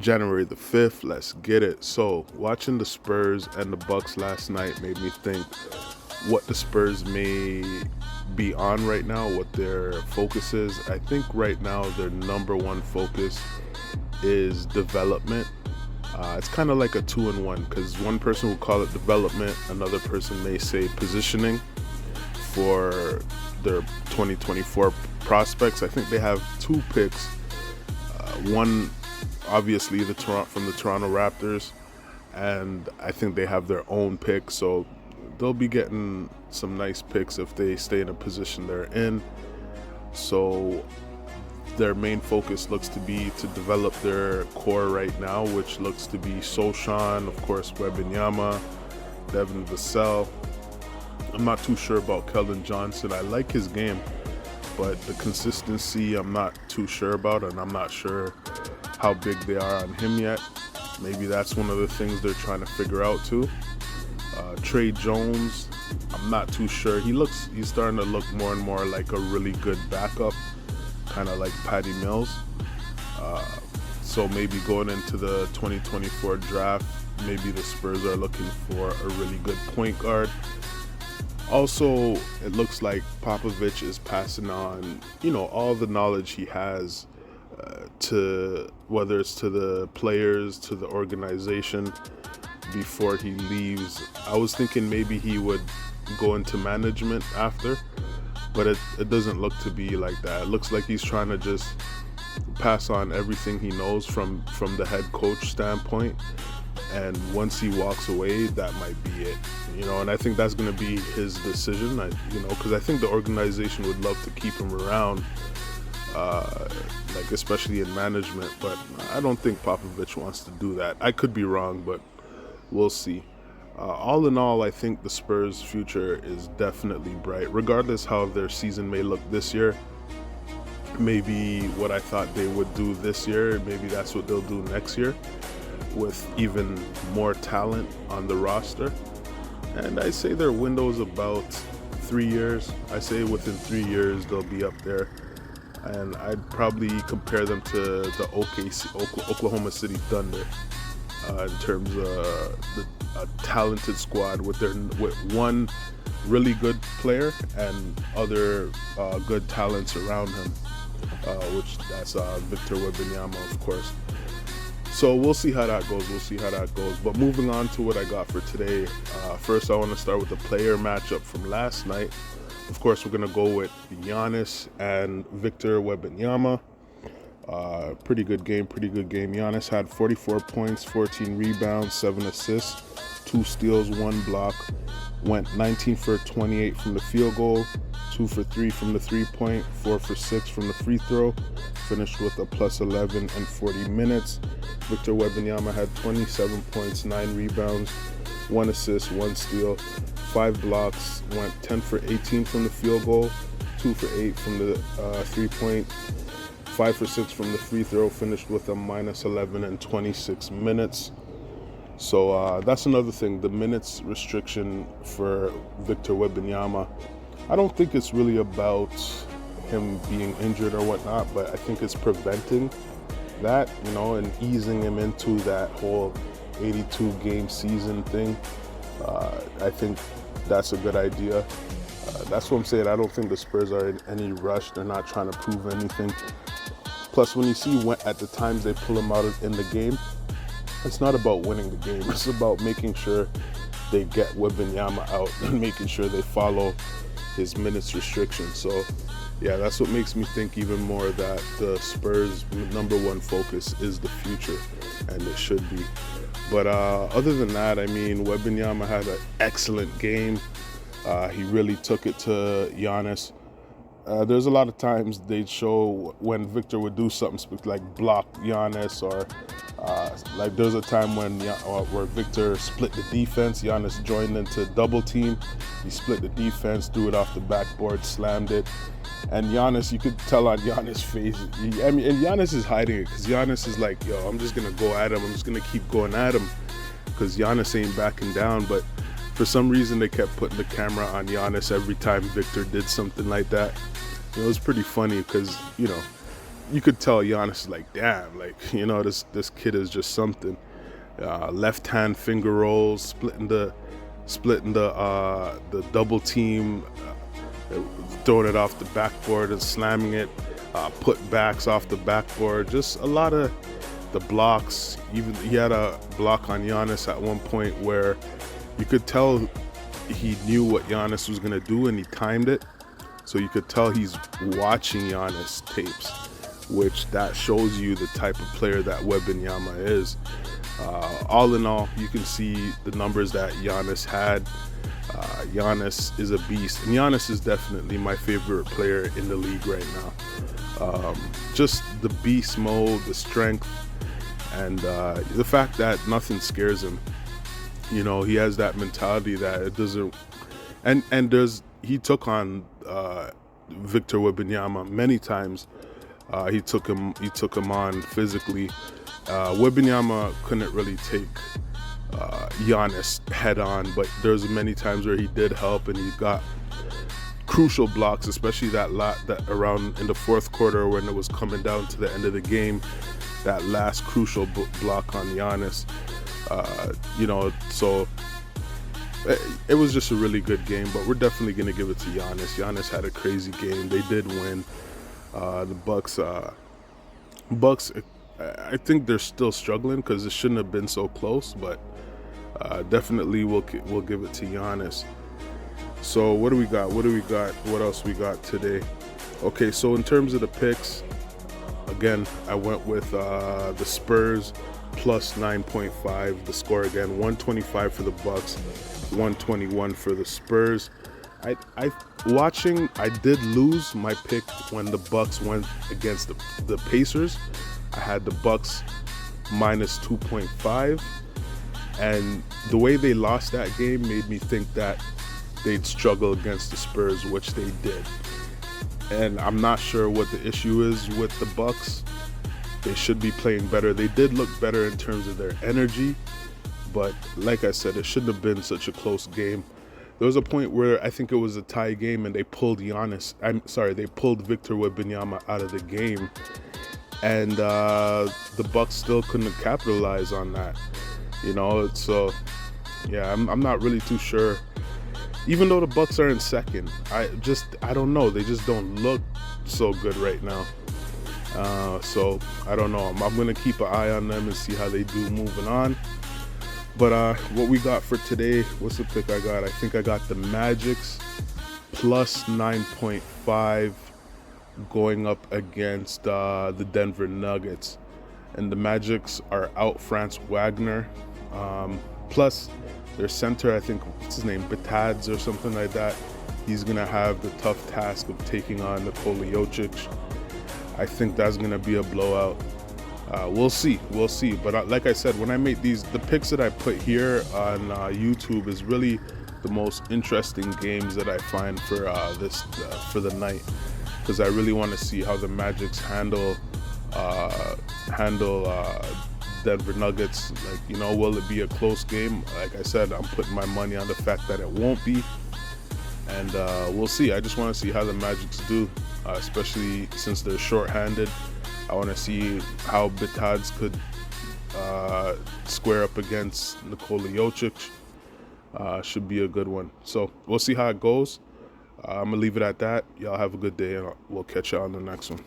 January the 5th. Let's get it. So, watching the Spurs and the Bucks last night made me think what the Spurs may be on right now, what their focus is. I think right now their number one focus is development. It's kind of like a 2-in-1 because one person will call it development, another person may say positioning for their 2024 prospects. I think they have two picks. One, obviously, from the Toronto Raptors, and I think they have their own pick, so they'll be getting some nice picks if they stay in a position they're in. So their main focus looks to be to develop their core right now, which looks to be Sochan, of course, Wembanyama, Devin Vassell. I'm not too sure about Keldon Johnson. I like his game, but the consistency I'm not too sure about, and I'm not sure how big they are on him yet. Maybe that's one of the things they're trying to figure out too. Trey Jones, I'm not too sure. He's starting to look more and more like a really good backup, kind of like Patty Mills. So maybe going into the 2024 draft, maybe the Spurs are looking for a really good point guard. Also, it looks like Popovich is passing on, all the knowledge he has to, whether it's to the players, to the organization, before he leaves. I was thinking maybe he would go into management after, but it doesn't look to be like that. It looks like he's trying to just pass on everything he knows from the head coach standpoint, and once he walks away, that might be it. And I think that's going to be his decision, because I think the organization would love to keep him around, especially in management, but I don't think Popovich wants to do that. I could be wrong, but we'll see. All in all, I think the Spurs' future is definitely bright. Regardless how their season may look this year, maybe what I thought they would do this year, maybe that's what they'll do next year with even more talent on the roster. And I say their window is about 3 years. I say within 3 years they'll be up there. And I'd probably compare them to the Oklahoma City Thunder in terms of a talented squad with one really good player and other good talents around him, which that's Victor Wembanyama, of course. So we'll see how that goes. But moving on to what I got for today, first I want to start with the player matchup from last night. Of course, we're going to go with Giannis and Victor Wembanyama. Pretty good game. Giannis had 44 points, 14 rebounds, 7 assists, 2 steals, 1 block. Went 19 for 28 from the field goal, 2 for 3 from the 3-point, 4 for 6 from the free throw. Finished with a plus 11 and 40 minutes. Victor Wembanyama had 27 points, 9 rebounds, 1 assist, 1 steal, 5 blocks. Went 10 for 18 from the field goal, 2 for 8 from the 3-point, 5 for 6 from the free throw. Finished with a minus 11 and 26 minutes. So that's another thing, the minutes restriction for Victor Wembanyama. I don't think it's really about him being injured or whatnot, but I think it's preventing that, and easing him into that whole 82-game season thing. I think that's a good idea. That's what I'm saying. I don't think the Spurs are in any rush. They're not trying to prove anything. Plus, when you see at the times they pull him out in the game, it's not about winning the game. It's about making sure they get Wembanyama out and making sure they follow his minutes restriction. So, yeah, that's what makes me think even more that the Spurs' number one focus is the future, and it should be. But other than that, Wembanyama had an excellent game. He really took it to Giannis. There's a lot of times they'd show when Victor would do something like block Giannis, or there's a time where Victor split the defense. Giannis joined into double team. He split the defense, threw it off the backboard, slammed it. And Giannis, you could tell on Giannis' face, and Giannis is hiding it because Giannis is like, yo, I'm just going to go at him. I'm just going to keep going at him because Giannis ain't backing down. But for some reason, they kept putting the camera on Giannis every time Victor did something like that. It was pretty funny because, you could tell Giannis is like, damn, like, this kid is just something. Left hand finger rolls, splitting the double team, throwing it off the backboard and slamming it, put backs off the backboard. Just a lot of the blocks. Even he had a block on Giannis at one point where you could tell he knew what Giannis was gonna do and he timed it. So you could tell he's watching Giannis tapes, which that shows you the type of player that Wembanyama is. All in all, you can see the numbers that Giannis had. Giannis is a beast, and Giannis is definitely my favorite player in the league right now. Just the beast mode, the strength, and the fact that nothing scares him. He has that mentality that it doesn't. He took on Victor Wembanyama many times. He took him on physically. Wembanyama couldn't really take Giannis head on, but there's many times where he did help, and he got crucial blocks, especially that around in the fourth quarter when it was coming down to the end of the game. That last crucial block on Giannis. So it was just a really good game, but we're definitely going to give it to Giannis. Giannis had a crazy game. They did win. The Bucks, I think they're still struggling because it shouldn't have been so close, but definitely we'll give it to Giannis. So what do we got? What else we got today? Okay, so in terms of the picks, again, I went with the Spurs plus 9.5. The score again, 125 for the Bucks, 121 for the Spurs. I did lose my pick when the Bucks went against the Pacers. I had the Bucks minus 2.5, and the way they lost that game made me think that they'd struggle against the Spurs, which they did. And I'm not sure what the issue is with the Bucks. They should be playing better. They did look better in terms of their energy, but like I said, it shouldn't have been such a close game. There was a point where I think it was a tie game and they pulled Victor Wembanyama out of the game, and the Bucks still couldn't capitalize on that. So yeah, I'm not really too sure. Even though the Bucks are in second, I don't know. They just don't look so good right now. So I don't know. I'm gonna keep an eye on them and see how they do moving on. But what we got for today? What's the pick I got? I think I got the Magics plus 9.5 going up against the Denver Nuggets, and the Magics are out Franz Wagner. Plus their center, I think, what's his name, Batads or something like that. He's gonna have the tough task of taking on Nikola Jokic. I think that's gonna be a blowout. We'll see. But like I said, when I make the picks that I put here on YouTube is really the most interesting games that I find for the night, because I really want to see how the Magics handle Denver Nuggets. Like, will it be a close game? Like I said, I'm putting my money on the fact that it won't be, and we'll see. I just want to see how the Magics do, especially since they're short-handed. I want to see how Batads could square up against Nikola Jokic. Should be a good one. So we'll see how it goes. I'm going to leave it at that. Y'all have a good day, and we'll catch y'all on the next one.